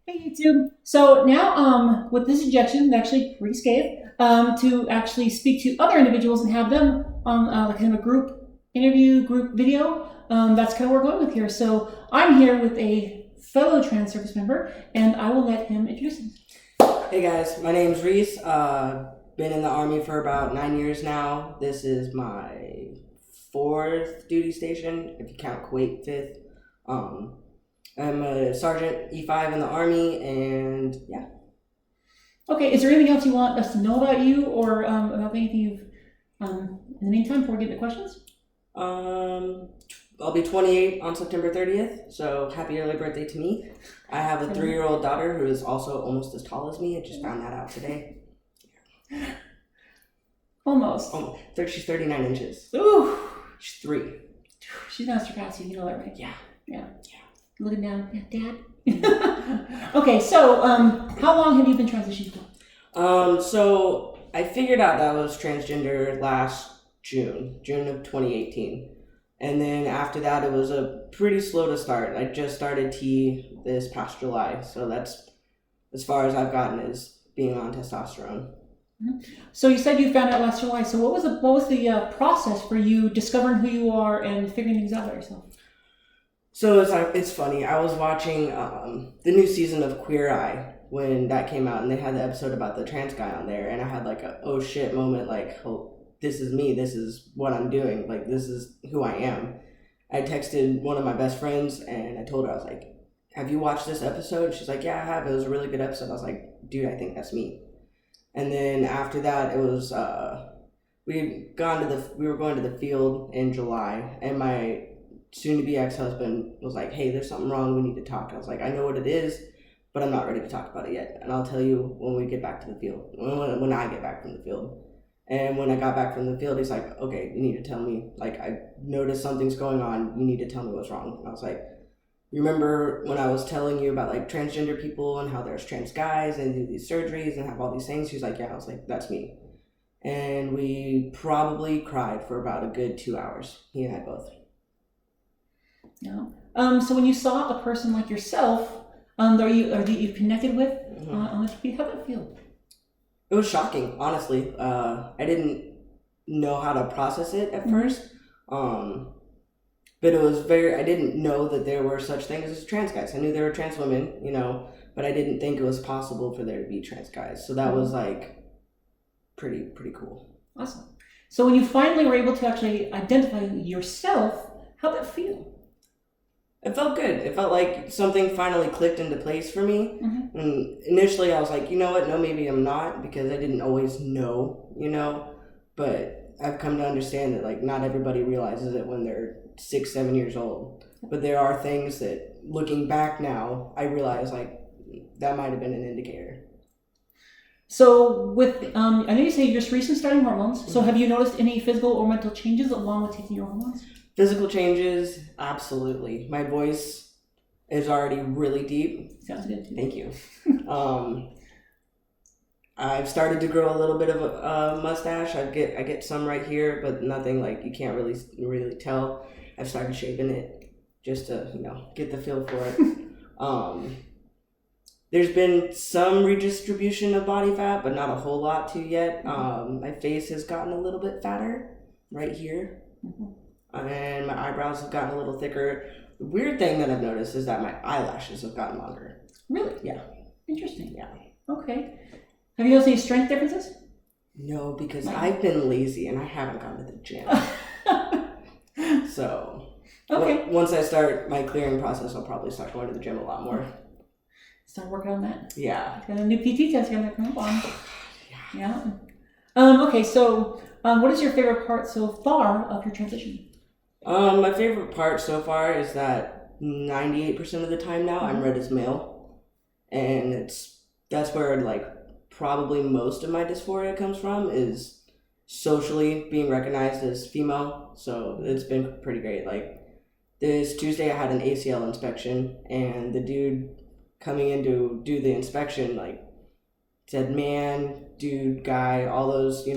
Hey YouTube. So now, with this injection, actually Reese gave, to actually speak to other individuals and have them on like kind of a group interview, group video. That's kind of what we're going with here. So I'm here with a fellow trans service member, and I will let him introduce himself. Hey guys, my name's Reese. Been in the Army for about 9 years now. This is my fourth duty station, if you count Kuwait, fifth. I'm a sergeant E5 in the Army, and yeah. Okay, is there anything else you want us to know about you, or about anything you've, in the meantime, before we get to questions? I'll be 28 on September 30th, so happy early birthday to me. I have a 3-year-old daughter who is also almost as tall as me. I just found that out today. Almost. She's 39 inches. Ooh. She's 3. She's gonna surpass you, you know that, right? Yeah. Looking down, yeah, Dad. Okay, so how long have you been transitioned for? So I figured out that I was transgender last June of 2018. And then after that, it was a pretty slow to start. I just started T this past July. So that's as far as I've gotten is being on testosterone. So you said you found out last July. So what was the process for you discovering who you are and figuring things out about yourself? So it's funny. I was watching the new season of Queer Eye when that came out, and they had the episode about the trans guy on there, and I had like a oh shit moment, like, oh, this is me, this is what I'm doing, like this is who I am. I texted one of my best friends and I told her, I was like, have you watched this episode? She's like, yeah, I have. It was a really good episode. I was like, dude, I think that's me. And then after that, it was we were going to the field in July, and my soon-to-be ex-husband was like, hey, there's something wrong, we need to talk. I was like, I know what it is, but I'm not ready to talk about it yet, and I'll tell you when we get back to the field, when I get back from the field. And when I got back from the field, he's like, okay, you need to tell me, like, I noticed something's going on, you need to tell me what's wrong. And I was like, you remember when I was telling you about like transgender people and how there's trans guys and do these surgeries and have all these things? He's like, yeah. I was like, that's me. And we probably cried for about a good 2 hours, he and I both. Yeah. So when you saw a person like yourself, that you connected with, on the TV, how did it feel? It was shocking, honestly. I didn't know how to process it at first. But it was I didn't know that there were such things as trans guys. I knew there were trans women, but I didn't think it was possible for there to be trans guys. So that was like pretty cool. Awesome. So when you finally were able to actually identify yourself, how did that feel? It felt good. It felt like something finally clicked into place for me. And initially I was like, you know what? No, maybe I'm not, because I didn't always know, but I've come to understand that like not everybody realizes it when they're 6, 7 years old. But there are things that looking back now, I realize like that might have been an indicator. So with, I know you say you're just recently starting hormones. So have you noticed any physical or mental changes along with taking your hormones? Physical changes, absolutely. My voice is already really deep. Sounds good too. Thank you. I've started to grow a little bit of a mustache. I get some right here, but nothing like you can't really tell. I've started shaving it just to get the feel for it. There's been some redistribution of body fat, but not a whole lot too yet. My face has gotten a little bit fatter right here. And my eyebrows have gotten a little thicker. The weird thing that I've noticed is that my eyelashes have gotten longer. Really? Yeah. Interesting. Yeah. Okay. Have you noticed any strength differences? No, because I've been lazy and I haven't gone to the gym. So, okay. Once I start my clearing process, I'll probably start going to the gym a lot more. Start working on that. Yeah. Got a new PT test going to come up on. Yeah. Okay, so what is your favorite part so far of your transition? My favorite part so far is that 98% of the time now I'm read as male, and that's where like probably most of my dysphoria comes from, is socially being recognized as female. So it's been pretty great. Like this Tuesday I had an ACL inspection, and the dude coming in to do the inspection like said man, dude, guy, all those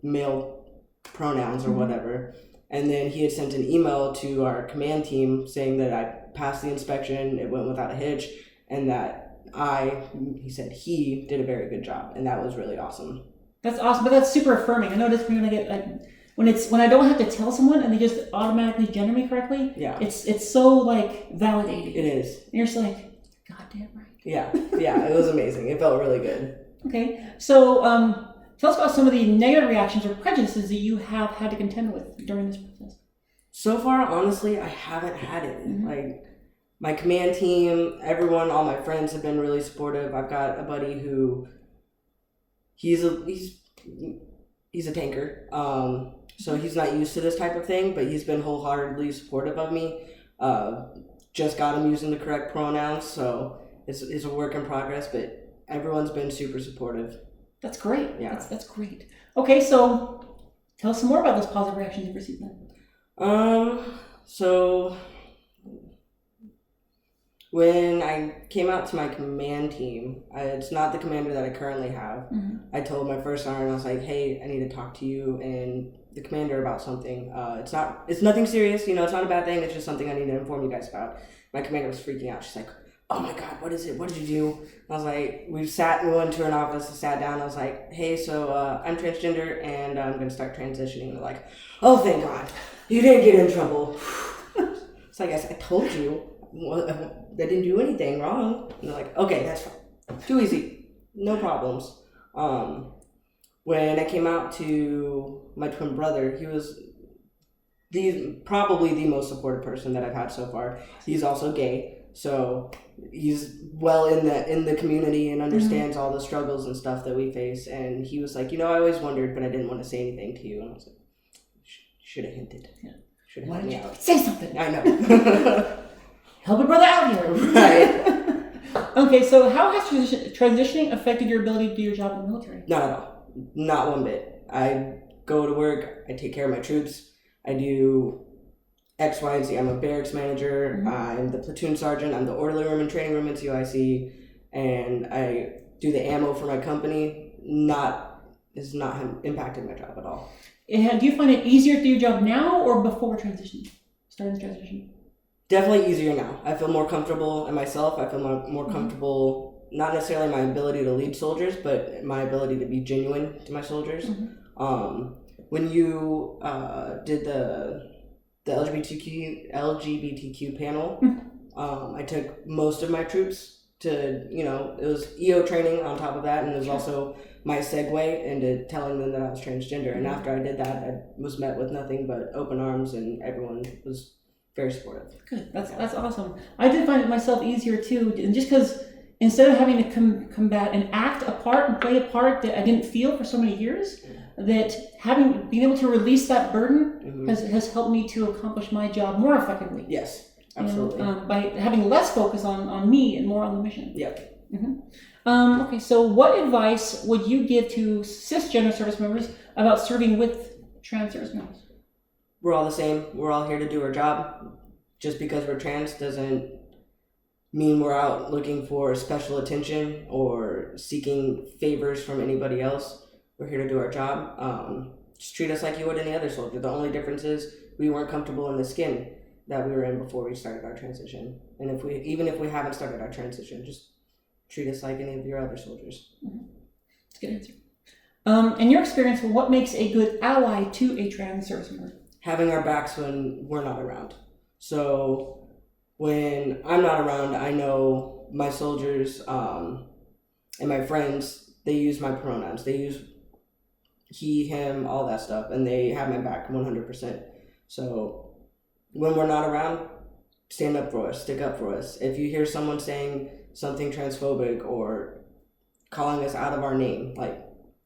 male pronouns or whatever. And then he had sent an email to our command team saying that I passed the inspection, it went without a hitch, and that he said he did a very good job, and that was really awesome. That's awesome, but that's super affirming. I notice when I get when I don't have to tell someone and they just automatically gender me correctly. Yeah, it's so like validating. It is. And you're just like, God damn right. Yeah, it was amazing. It felt really good. Okay, so tell us about some of the negative reactions or prejudices that you have had to contend with during this process. So far, honestly, I haven't had it. Mm-hmm. Like, my command team, everyone, all my friends have been really supportive. I've got a buddy who he's a tanker, so he's not used to this type of thing, but he's been wholeheartedly supportive of me. Just got him using the correct pronouns, so it's a work in progress, but everyone's been super supportive. That's great. Yeah. That's great. Okay, so tell us some more about those positive reactions you've received then. So when I came out to my command team, it's not the commander that I currently have. Mm-hmm. I told my first sergeant, I was like, hey, I need to talk to you and the commander about something. It's nothing serious, it's not a bad thing, it's just something I need to inform you guys about. My commander was freaking out. She's like, oh my God, what is it? What did you do? And I was like, we went to an office and sat down. I was like, hey, so I'm transgender and I'm going to start transitioning. And they're like, oh, thank God, you didn't get in trouble. It's like, I told you. I didn't do anything wrong. And they're like, okay, that's fine. Too easy. No problems. When I came out to my twin brother, he was probably the most supportive person that I've had so far. He's also gay, so he's well in the community and understands all the struggles and stuff that we face. And he was like, I always wondered, but I didn't want to say anything to you. And I was like, should have hinted. Yeah. Should have Why helped didn't me you out. say something? I know. Help a brother out here. Right. Okay, so how has transitioning affected your ability to do your job in the military? Not at all. Not one bit. I go to work. I take care of my troops. I do X, Y, and Z. I'm a barracks manager. Mm-hmm. I'm the platoon sergeant. I'm the orderly room and training room in COIC. And I do the ammo for my company. It's not impacted my job at all. Do you find it easier to do your job now or before starting the transition? Definitely easier now. I feel more comfortable in myself. I feel more comfortable, not necessarily my ability to lead soldiers, but my ability to be genuine to my soldiers. Mm-hmm. When you did the LGBTQ panel, I took most of my troops to, it was EO training on top of that, and it was also my segue into telling them that I was transgender. And after I did that, I was met with nothing but open arms, and everyone was very supportive. Good. That's awesome. I did find it myself easier too, and just because instead of having to combat and act a part and play a part that I didn't feel for so many years, that being able to release that burden has helped me to accomplish my job more effectively. Yes, absolutely. By having less focus on me and more on the mission. Yep. Mm-hmm. Okay, so what advice would you give to cisgender service members about serving with trans service members? We're all the same. We're all here to do our job. Just because we're trans doesn't mean we're out looking for special attention or seeking favors from anybody else. We're here to do our job. Just treat us like you would any other soldier. The only difference is we weren't comfortable in the skin that we were in before we started our transition. And even if we haven't started our transition, just treat us like any of your other soldiers. That's a good answer. In your experience, what makes a good ally to a trans service member? Having our backs when we're not around. So when I'm not around, I know my soldiers and my friends, they use my pronouns. They use he, him, all that stuff, and they have my back 100%. So when we're not around, stand up for us, stick up for us. If you hear someone saying something transphobic or calling us out of our name,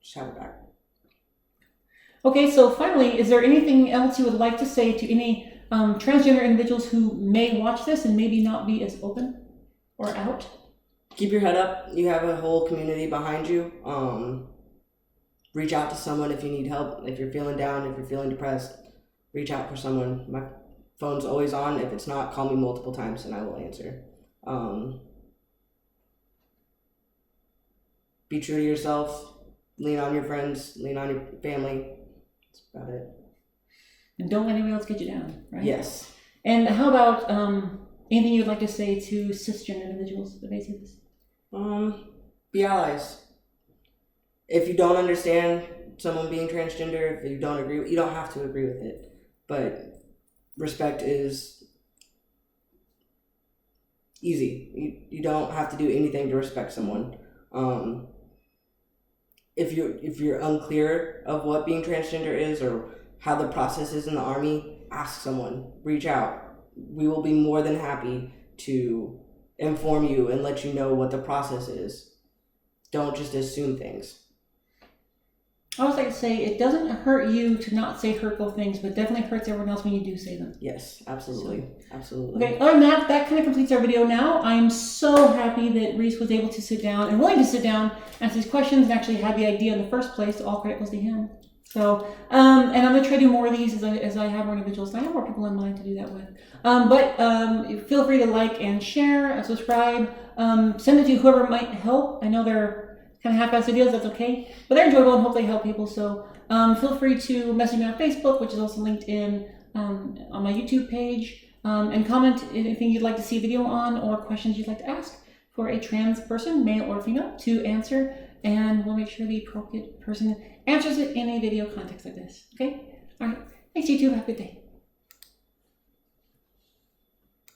just have it back. Okay, so finally, is there anything else you would like to say to any transgender individuals who may watch this and maybe not be as open or out? Keep your head up. You have a whole community behind you. Reach out to someone if you need help. If you're feeling down, if you're feeling depressed, reach out for someone. My phone's always on. If it's not, call me multiple times and I will answer. Be true to yourself. Lean on your friends. Lean on your family. That's about it. And don't let anyone else get you down, right? Yes. And how about anything you'd like to say to cisgender individuals that may see this? Be allies. If you don't understand someone being transgender, if you don't agree, you don't have to agree with it. But respect is easy. You don't have to do anything to respect someone. If you're unclear of what being transgender is or how the process is in the Army, ask someone. Reach out. We will be more than happy to inform you and let you know what the process is. Don't just assume things. I always like to say it doesn't hurt you to not say hurtful things, but definitely hurts everyone else when you do say them. Yes, absolutely. Absolutely. Okay, other than that, that kind of completes our video now. I'm so happy that Reese was able to sit down and willing to sit down, answer these questions, and actually had the idea in the first place. All credit goes to him. So, and I'm going to try to do more of these as I have more individuals. And I have more people in mind to do that with. But feel free to like and share, subscribe, send it to whoever might help. I know they're kind of half-assed videos, that's okay. But they're enjoyable and hope they help people. So feel free to message me on Facebook, which is also linked in on my YouTube page, and comment anything you'd like to see a video on or questions you'd like to ask for a trans person, male or female, to answer. And we'll make sure the appropriate person answers it in a video context like this. Okay? All right. Thanks, YouTube. Have a good day.